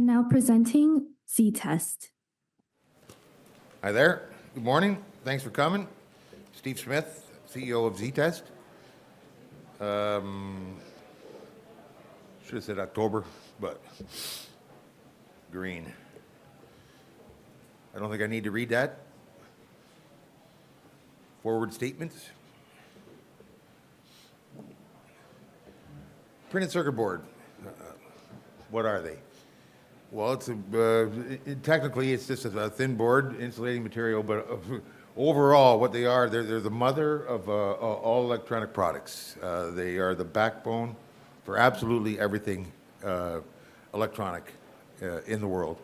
And now presenting ZTEST. Hi there. Good morning. Thanks for coming. Steve Smith, CEO of ZTEST. Should have said October, but green. I don't think I need to read that. Forward statements. Printed circuit board. What are they? Well, technically it's just a thin board insulating material, but overall what they are, they're the mother of all electronic products. They are the backbone for absolutely everything electronic in the world.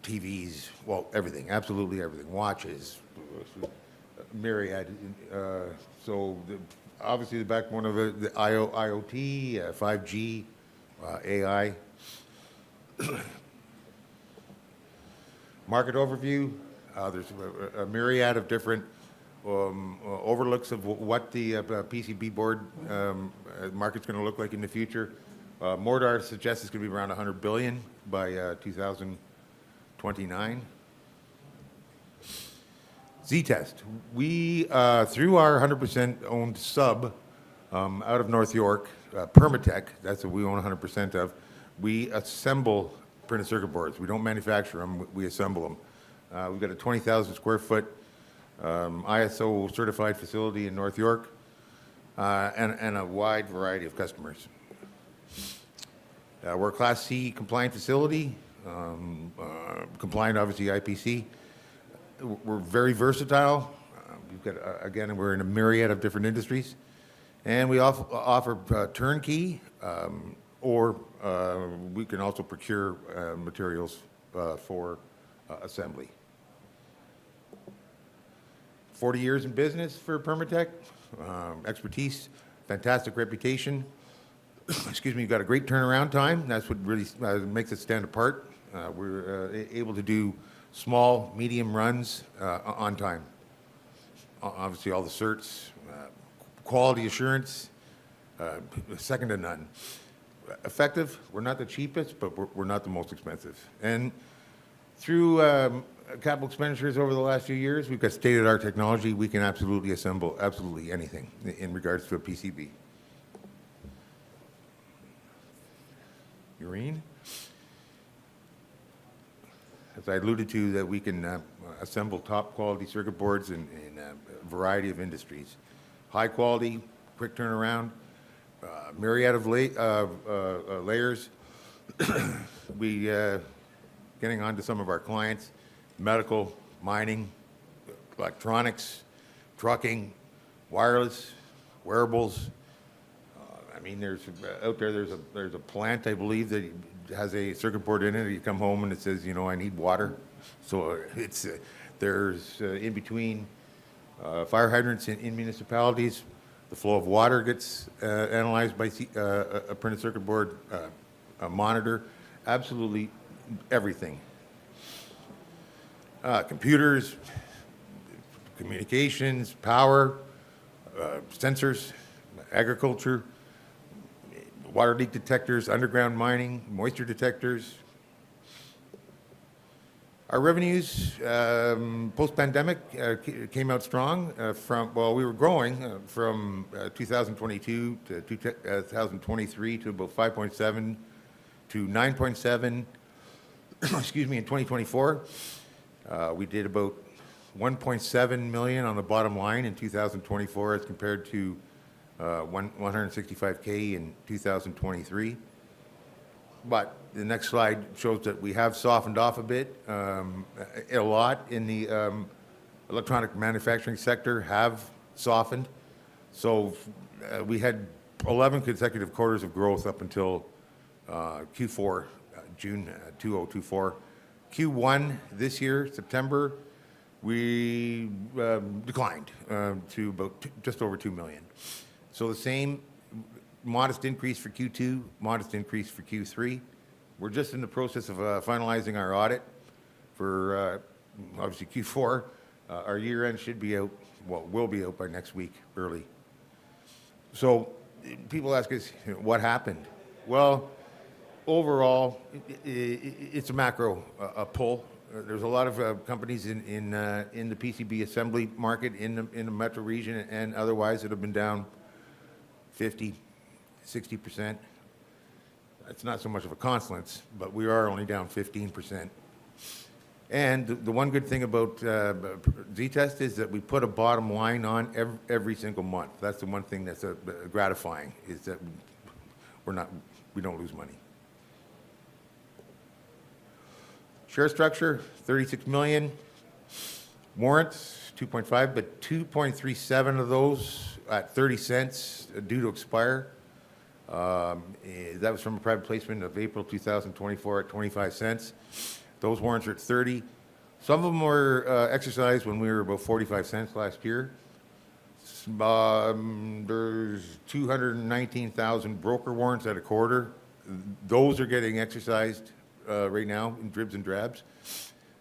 TVs, well, everything, absolutely everything. Watches, myriad. Obviously the backbone of it, the IoT, 5G, AI. Market overview. There's a myriad of different overlooks of what the PCB board market's going to look like in the future. Mordor suggests it's going to be around 100 billion by 2029. ZTEST. We, through our 100% owned sub out of North York, Permatech, that's what we own 100% of, we assemble printed circuit boards. We don't manufacture them, we assemble them. We've got a 20,000 square foot ISO certified facility in North York and a wide variety of customers. We're a Class C compliant facility, compliant obviously IPC. We're very versatile. We've got, again, we're in a myriad of different industries. And we offer turnkey, or we can also procure materials for assembly. 40 years in business for Permatech, expertise, fantastic reputation. Excuse me, you've got a great turnaround time. That's what really makes us stand apart. We're able to do small, medium runs on time. Obviously all the certs, quality assurance, second to none. Effective, we're not the cheapest, but we're not the most expensive. And through capital expenditures over the last few years, we've got state-of-the-art technology. We can absolutely assemble absolutely anything in regards to a PCB. Urine. As I alluded to, that we can assemble top quality circuit boards in a variety of industries. High quality, quick turnaround, myriad of layers. We getting on to some of our clients, medical, mining, electronics, trucking, wireless, wearables. I mean, there's a plant, I believe, that has a circuit board in it. You come home and it says, you know, I need water. So it's there's in between fire hydrants in municipalities. The flow of water gets analyzed by a printed circuit board, a monitor, absolutely everything. Computers, communications, power, sensors, agriculture, water leak detectors, underground mining, moisture detectors. Our revenues post-pandemic came out strong we were growing from 2022 to 2023 to about 5.7 to 9.7, excuse me, in 2024. We did about 1.7 million on the bottom line in 2024 as compared to 165K in 2023. But the next slide shows that we have softened off a bit. A lot in the electronic manufacturing sector have softened. So we had 11 consecutive quarters of growth up until Q4, June 2024. Q1 this year, September, we declined to about just over 2 million. So the same modest increase for Q2, modest increase for Q3. We're just in the process of finalizing our audit for obviously Q4. Our year end should be out, well, will be out by next week, early. So people ask us, what happened? Well, overall, it's a macro pull. There's a lot of companies in the PCB assembly market in the metro region and otherwise that have been down 50, 60%. It's not so much of a constance, but we are only down 15%. And the one good thing about ZTEST is that we put a bottom line on every single month. That's the one thing that's gratifying, is that we don't lose money. Share structure, 36 million. Warrants, 2.5, but 2.37 of those at 30 cents due to expire. That was from a private placement of April 2024 at 25 cents. Those warrants are at 30. Some of them were exercised when we were about 45 cents last year. There's 219,000 broker warrants at a quarter. Those are getting exercised right now in dribs and drabs.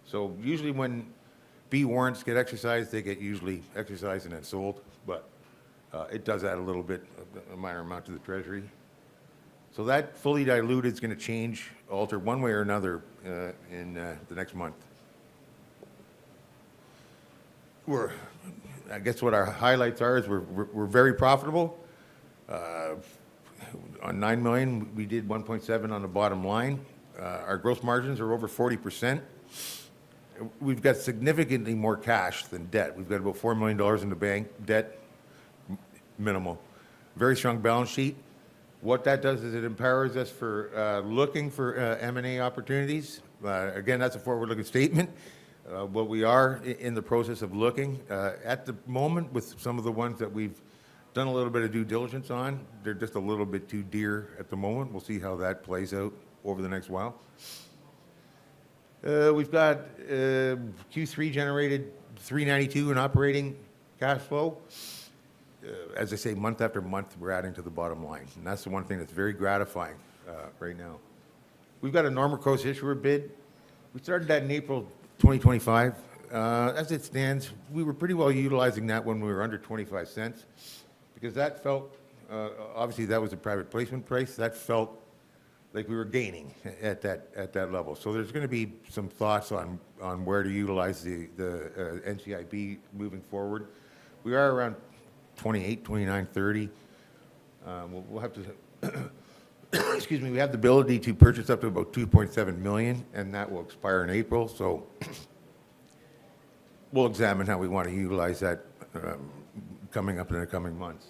So usually when B warrants get exercised, they get usually exercised and then sold, but it does add a little bit, a minor amount to the treasury. So that fully diluted is going to change, alter one way or another in the next month. I guess what our highlights are is we're very profitable. On 9 million, we did 1.7 on the bottom line. Our gross margins are over 40%. We've got significantly more cash than debt. We've got about $4 million in the bank, debt minimal. Very strong balance sheet. What that does is it empowers us for looking for M&A opportunities. Again, that's a forward-looking statement. But we are in the process of looking. At the moment, with some of the ones that we've done a little bit of due diligence on, they're just a little bit too dear at the moment. We'll see how that plays out over the next while. We've got Q3 generated $392 in operating cash flow. As I say, month after month, we're adding to the bottom line. And that's the one thing that's very gratifying right now. We've got a normal course issuer bid. We started that in April 2025. As it stands, we were pretty well utilizing that when we were under 25 cents because that felt, obviously that was a private placement price, that felt like we were gaining at that level. So there's going to be some thoughts on where to utilize the NCIB moving forward. We are around 28, 29, 30. We'll have to, excuse me, we have the ability to purchase up to about 2.7 million, and that will expire in April. So we'll examine how we want to utilize that coming up in the coming months.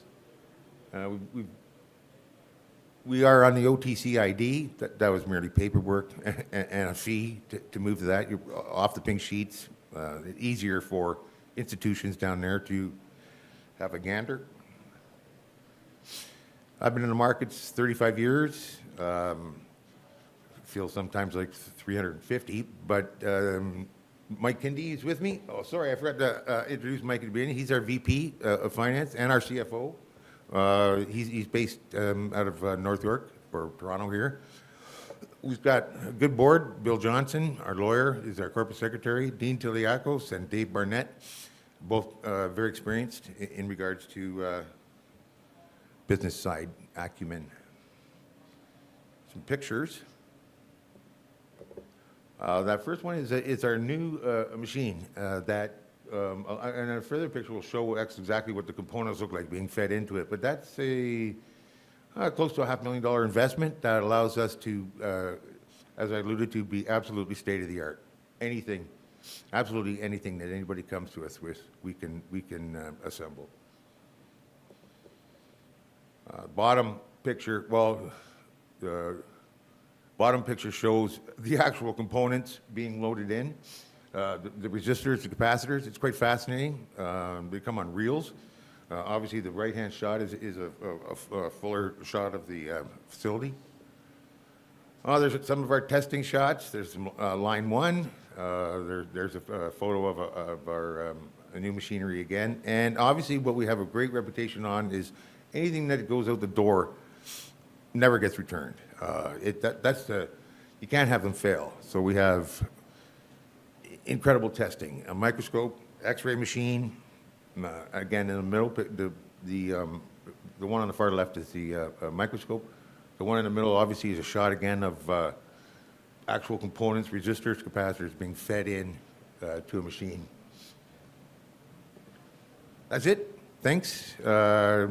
We are on the OTCID. That was merely paperwork and a fee to move to that. You're off the pink sheets. Easier for institutions down there to have a gander. I've been in the markets 35 years. Feel sometimes like 350, but Mike Kindy is with me. Oh, sorry, I forgot to introduce Mike at the beginning. He's our VP of Finance and our CFO. He's based out of North York or Toronto here. We've got a good board. Bill Johnson, our lawyer, is our corporate secretary. Dean Tiliakos and Dave Barnett, both very experienced in regards to business side acumen. Some pictures. That first one is our new machine that, and a further picture will show exactly what the components look like being fed into it. But that's a close to a $500,000 investment that allows us to, as I alluded to, be absolutely state of the art. Anything, absolutely anything that anybody comes to us with, we can assemble. Bottom picture, well, the bottom picture shows the actual components being loaded in. The resistors, the capacitors, it's quite fascinating. They come on reels. Obviously, the right-hand shot is a fuller shot of the facility. There's some of our testing shots. There's line one. There's a photo of our new machinery again. And obviously, what we have a great reputation on is anything that goes out the door never gets returned. You can't have them fail. So we have incredible testing, a microscope, X-ray machine. Again, in the middle, the one on the far left is the microscope. The one in the middle, obviously, is a shot again of actual components, resistors, capacitors being fed in to a machine. That's it. Thanks. Now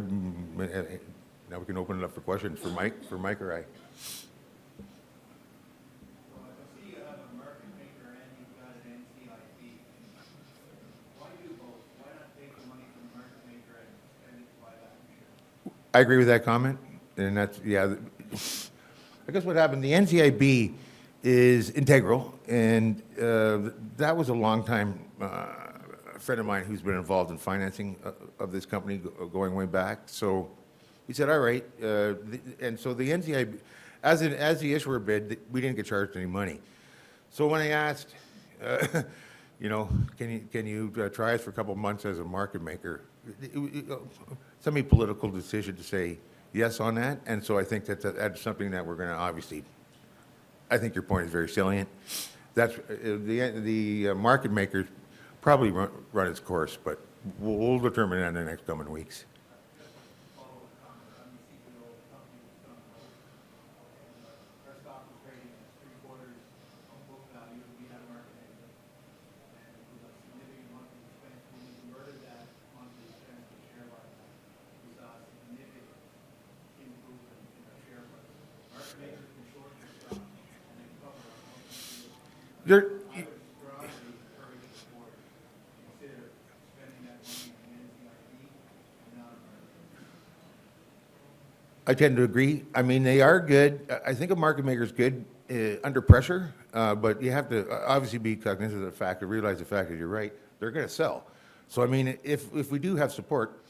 we can open it up for questions for Mike or I. I agree with that comment, and that's, yeah. I guess what happened, the NCIB is integral, and that was a long-time friend of mine who's been involved in financing of this company going way back. So he said, all right, and so the NCIB, as the issuer bid, we didn't get charged any money. So when I asked, you know, can you try us for a couple of months as a market maker, semi-political decision to say yes on that, and so I think that's something that we're going to obviously. I think your point is very salient. That's the market makers probably run its course, but we'll determine that in the next coming weeks. I tend to agree. I mean, they are good. I think a market maker is good under pressure, but you have to obviously be cognizant of the fact, or realize the fact that you're right, they're going to sell. So, I mean, if we do have support,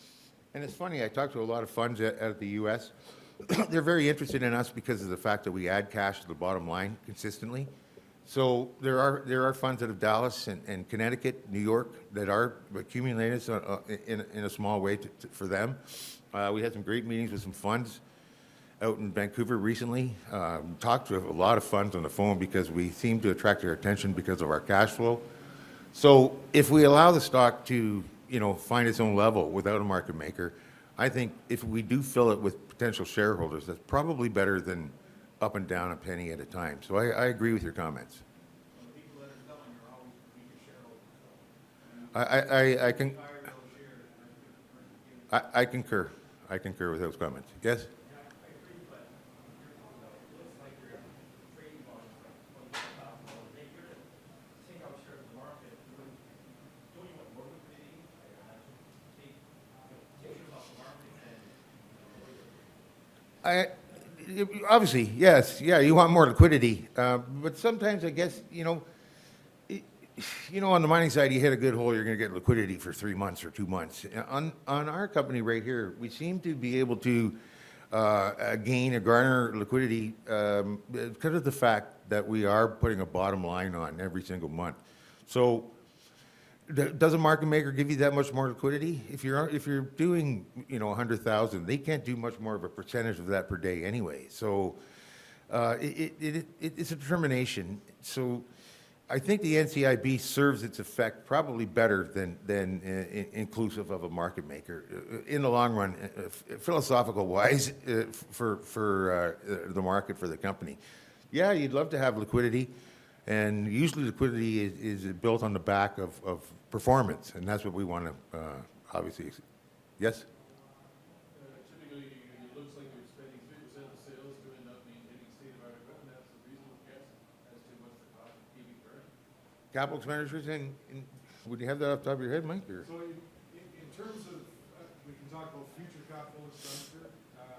and it's funny, I talked to a lot of funds at the U.S., they're very interested in us because of the fact that we add cash to the bottom line consistently. So there are funds out of Dallas and Connecticut, New York, that are accumulated in a small way for them. We had some great meetings with some funds out in Vancouver recently. Talked to a lot of funds on the phone because we seem to attract their attention because of our cash flow. So if we allow the stock to, you know, find its own level without a market maker, I think if we do fill it with potential shareholders, that's probably better than up and down a penny at a time. So I agree with your comments. I concur. I concur with those comments. Yes? Obviously, yes, yeah, you want more liquidity, but sometimes I guess, you know, on the mining side, you hit a good hole, you're going to get liquidity for 3 months or 2 months. On our company right here, we seem to be able to gain or garner liquidity because of the fact that we are putting a bottom line on every single month. So does a market maker give you that much more liquidity? If you're doing, you know, 100,000, they can't do much more of a percentage of that per day anyway. So it's a determination. So I think the NCIB serves its effect probably better than inclusive of a market maker in the long run, philosophical wise, for the market, for the company. Yeah, you'd love to have liquidity. And usually liquidity is built on the back of performance, and that's what we want to obviously. Yes? Typically, it looks like you're spending 3% of the sales to end up maintaining state-of-art equipment. That's a reasonable guess as to what's the cost of keeping current. Capital expenditures, and would you have that off the top of your head, Mike? Or? So in terms of, we can talk about future capital expenditure.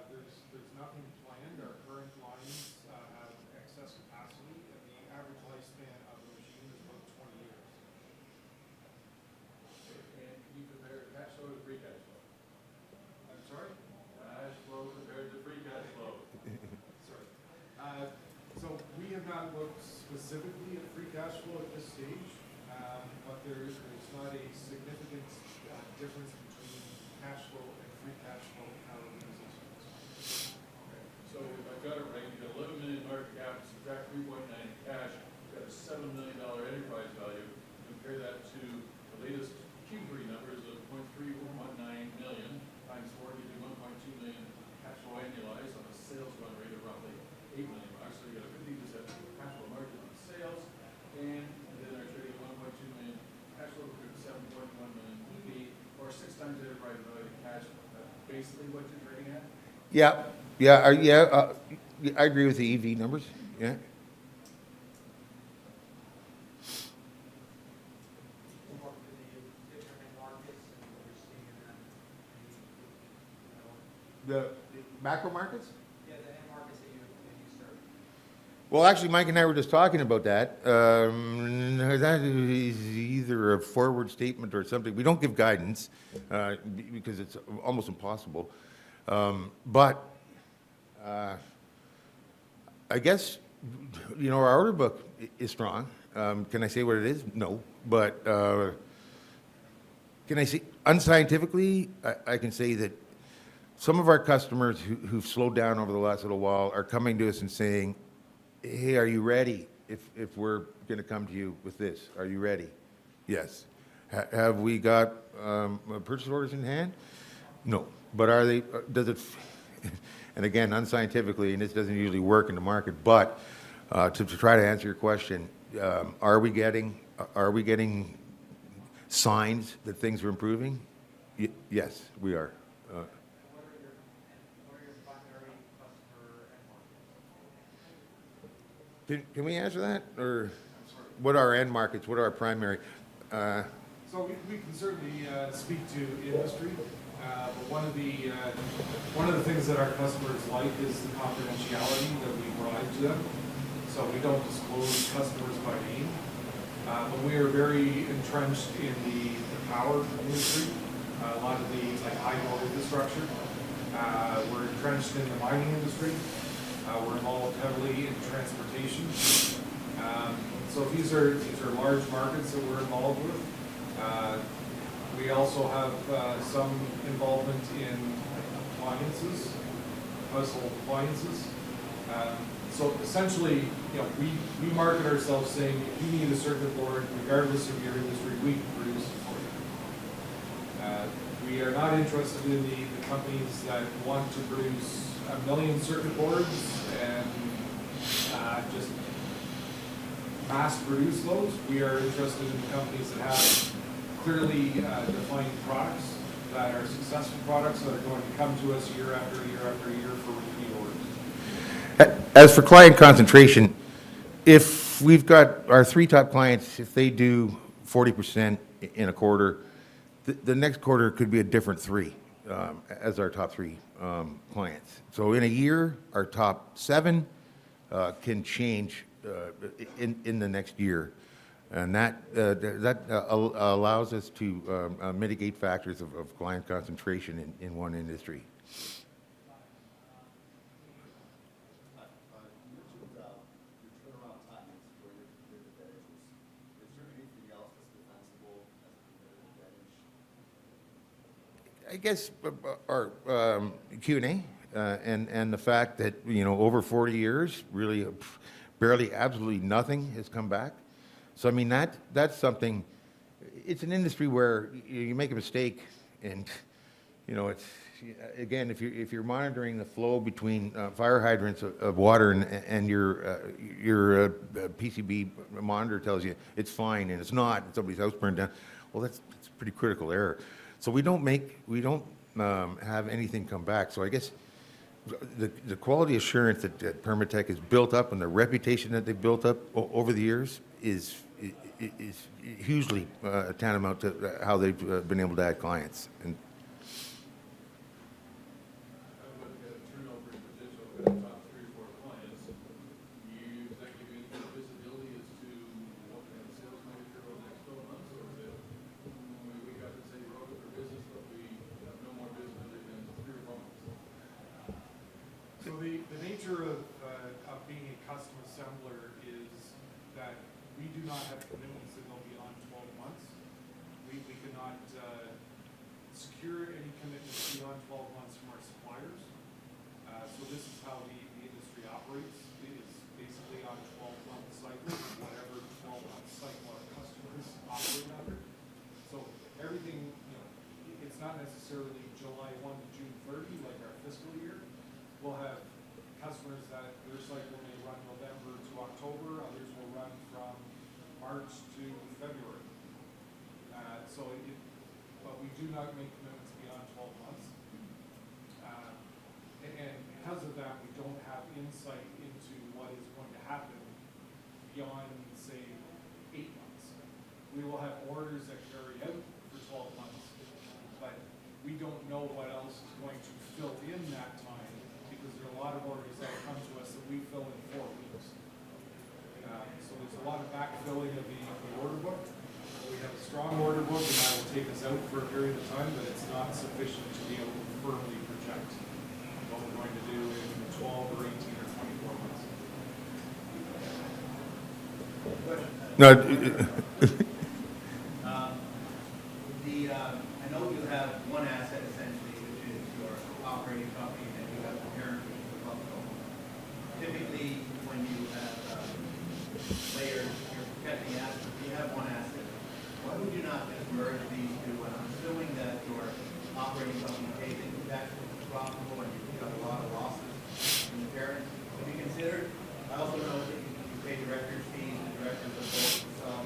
There's nothing planned. Our current lines have excess capacity, and the average lifespan of the machine is about 20 years. And can you compare cash flow to free cash flow? I'm sorry? Cash flow compared to free cash flow. Sorry. So we have not looked specifically at free cash flow at this stage, but there's not a significant difference between cash flow and free cash flow in our organization. Okay. So if I've got it right, you've got 11 million market cap, subtract 3.9 in cash, you've got a $7 million enterprise value. Compare that to the latest Q3 numbers of 0.319 million times 4, you do 1.2 million cash flow annualized on a sales run rate of roughly basically what you're trading at? I agree with the EV numbers, yeah. More to the different end markets and what we're seeing in them. The macro markets? Yeah, the end markets that you serve. Well, actually, Mike and I were just talking about that. That is either a forward statement or something. We don't give guidance because it's almost impossible. But I guess, our order book is strong. Can I say what it is? No. But can I say, unscientifically, I can say that some of our customers who've slowed down over the last little while are coming to us and saying, hey, are you ready if we're going to come to you with this? Are you ready? Yes. Have we got purchase orders in hand? No. But are they, does it, and again, unscientifically, and this doesn't usually work in the market, but to try to answer your question, are we getting signs that things are improving? Yes, we are. What are your primary customer end markets? Can we answer that? Or what are our end markets? What are our primary? So we can certainly speak to industry, but one of the things that our customers like is the confidentiality that we provide to them. So we don't disclose customers by name, but we are very entrenched in the power industry, a lot of the high load infrastructure. We're entrenched in the mining industry. We're involved heavily in transportation. So these are large markets that we're involved with. We also have some involvement in appliances, household appliances. So essentially, we market ourselves saying, if you need a circuit board, regardless of your industry, we can produce it for you. We are not interested in the companies that want to produce 1 million circuit boards and just mass produce those. We are interested in the companies that have clearly defined products, that are successful products that are going to come to us year after year after year for repeat orders. As for client concentration, if we've got our 3 top clients, if they do 40% in a quarter, the next quarter could be a different 3 as our top 3 clients. So in a year, our top 7 can change in the next year. And that allows us to mitigate factors of client concentration in one industry. I guess our Q&A and the fact that, over 40 years, really barely absolutely nothing has come back. So, I mean, that's something, it's an industry where you make a mistake and, it's, again, if you're monitoring the flow between fire hydrants of water and your PCB monitor tells you it's fine and it's not, and somebody's house burned down, well, that's a pretty critical error. So we don't have anything come back. So I guess the quality assurance that Permatech has built up and the reputation that they've built up over the years is hugely tantamount to how they've been able to add clients. And Turnover in potential for the top 3 or 4 clients, does that give you any visibility as to what kind of sales might occur over the next 12 months, or is it, we got to say we're open for business, but we have no more visibility than 3 or 4 months? So the nature of being a custom assembler is that we do not have commitments that go beyond 12 months. We cannot secure any commitments beyond 12 months from our suppliers. So this is how the industry operates. It is basically on a 12-month cycle, whatever 12-month cycle our customers operate under. So everything, it's not necessarily July 1 to June 30 like our fiscal year. We'll have customers that their cycle may run November to October, others will run from March to February. But we do not make commitments beyond 12 months. because of that, we don't have insight into what is going to happen beyond, say, 8 months. We will have orders that carry out for 12 months, but we don't know what else is going to fill in that time, because there are a lot of orders that come to us that we fill in 4 weeks. So there's a lot of backfilling of the order book. We have a strong order book, and that will take us out for a period of time, but it's not sufficient to be able to firmly project what we're going to do in 12 or 18 or 24 months. No, I know you have one asset essentially, which is your operating company, and you have the parent, which is the public company. Typically, when you have layers, you're protecting assets. If you have one asset, why would you not just merge these two? And I'm assuming that your operating company pays into tax, which is profitable, and you've got a lot of losses in the parent. Have you considered? I also know that you pay directors' fees, the directors of both the sub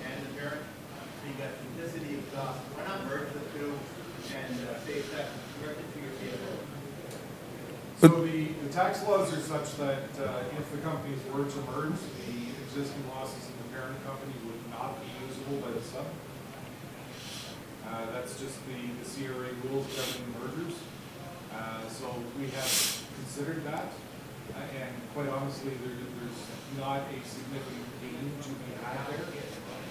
and the parent. So you got simplicity of cost. Why not merge the two and save tax directly to your CFO? So the tax laws are such that if the companies were to merge, the existing losses in the parent company would not be usable by the sub. That's just the CRA rules governing mergers. So we have considered that, and quite honestly, there's not a significant gain to be had there.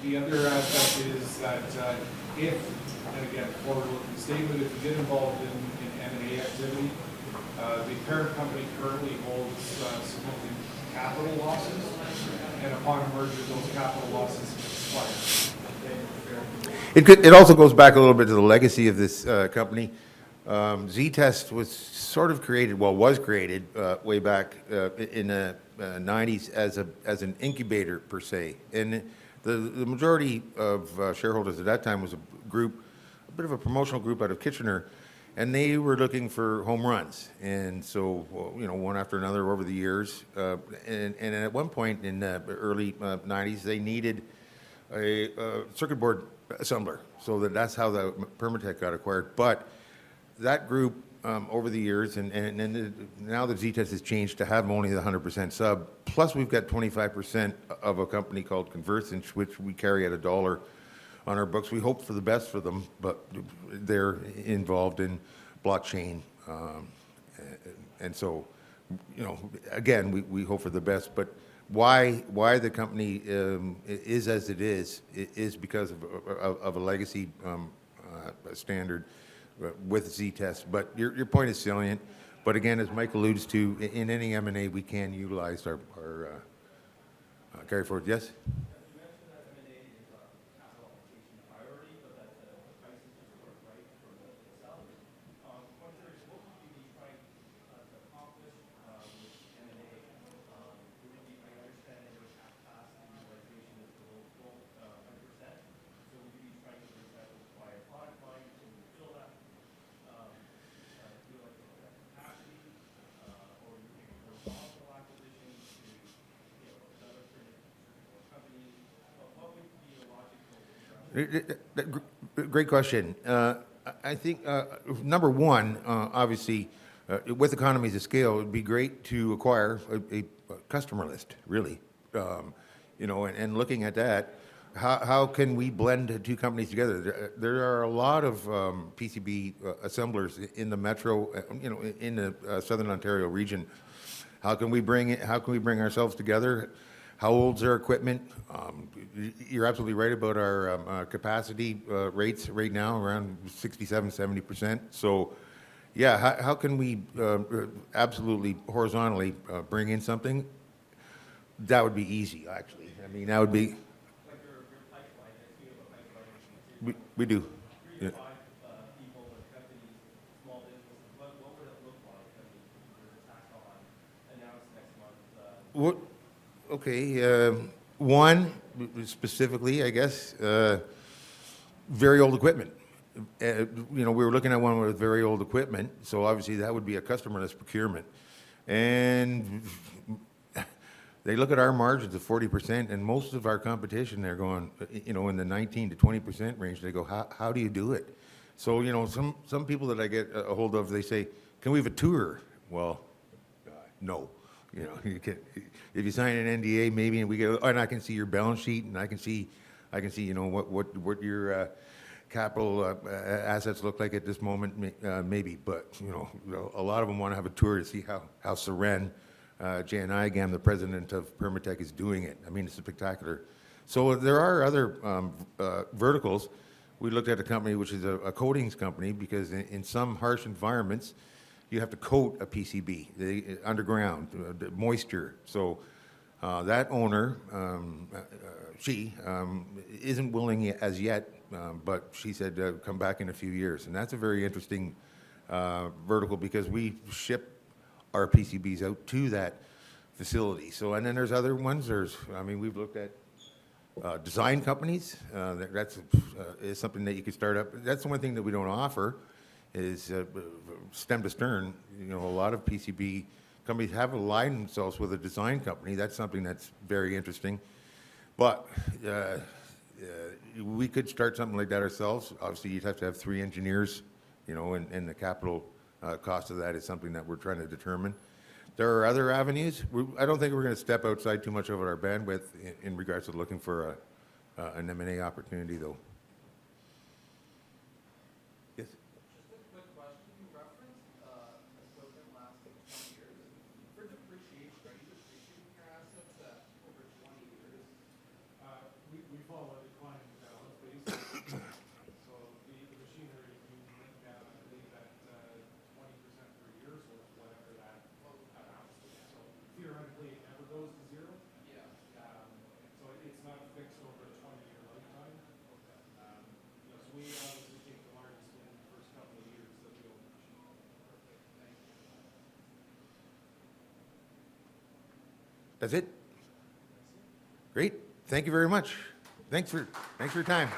The other aspect is that if, and again, forward-looking statement, if you get involved in M&A activity, the parent company currently holds significant capital losses, and upon a merger, those capital losses expire. it also goes back a little bit to the legacy of this company. ZTEST was sort of created, was created way back in the 90s as an incubator per se, and the majority of shareholders at that time was a bit of a promotional group out of Kitchener, and they were looking for home runs. And so, one after another over the years, and at one point in the early 90s, they needed a circuit board assembler. So that's how the Permatech got acquired. But that group, over the years, and now the ZTEST has changed to have only the 100% sub, plus we've got 25% of a company called Conversant, which we carry at $1 on our books. We hope for the best for them, but they're involved in blockchain. And so, again, we hope for the best, but why the company is as it is because of a legacy standard with ZTEST. But your point is salient. But again, as Mike alludes to, in any M&A, we can utilize our carry forward. Yes? Great question. I think, number one, obviously, with economies of scale, it would be great to acquire a customer list, really. And looking at that, how can we blend two companies together? There are a lot of PCB assemblers in the metro, in the Southern Ontario region. How can we bring ourselves together? How old's our equipment? You're absolutely right about our capacity rates right now, around 67, 70%. So, yeah, how can we absolutely horizontally bring in something? That would be easy, actually. I mean, that would be. Like your pipeline, you have a pipeline. We do. 3 to Yeah. 5 people or companies, small businesses. What would it look like? I mean, for the tax on announced next month. Okay, one specifically, I guess, very old equipment. We were looking at one with very old equipment, so obviously that would be a customerless procurement. And they look at our margins of 40%, and most of our competition, they're going, in the 19 to 20% range. They go, how do you do it? So, some people that I get a hold of, they say, can we have a tour? Well, no. You know, you can, if you sign an NDA, maybe, and we get, and I can see your balance sheet, and I can see, you know, what your capital assets look like at this moment, maybe. But, you know, a lot of them want to have a tour to see how Seren Jan Igam, the president of Permatech, is doing it. I mean, it's spectacular. So there are other verticals. We looked at a company which is a coatings company, because in some harsh environments, you have to coat a PCB underground, moisture. So that owner, she isn't willing as yet, but she said come back in a few years. And that's a very interesting vertical, because we ship our PCBs out to that facility. So, and then there's other ones. We've looked at design companies. That's is something that you could start up. That's the one thing that we don't offer is stem to stern. You know, a lot of PCB companies have aligned themselves with a design company. That's something that's very interesting. But we could start something like that ourselves. Obviously, you'd have to have 3 engineers, you know, and the capital cost of that is something that we're trying to determine. There are other avenues. I don't think we're going to step outside too much of our bandwidth in regards to looking for an M&A opportunity, though. Yes? Just a quick question. You referenced equipment lasting 20 years. For depreciation, are you depreciating your assets at over 20 years? We follow a declining balance basis. So the machinery, we went down, I believe, at 20% per year, so it's whatever that amounts to. So theoretically, it never goes to zero. Yeah. So it's not fixed over a 20-year lifetime. You know, so we obviously take the largest in the first couple of years that we own the machine. Thank you. That's it? Great. Thank you very much. Thanks for your time.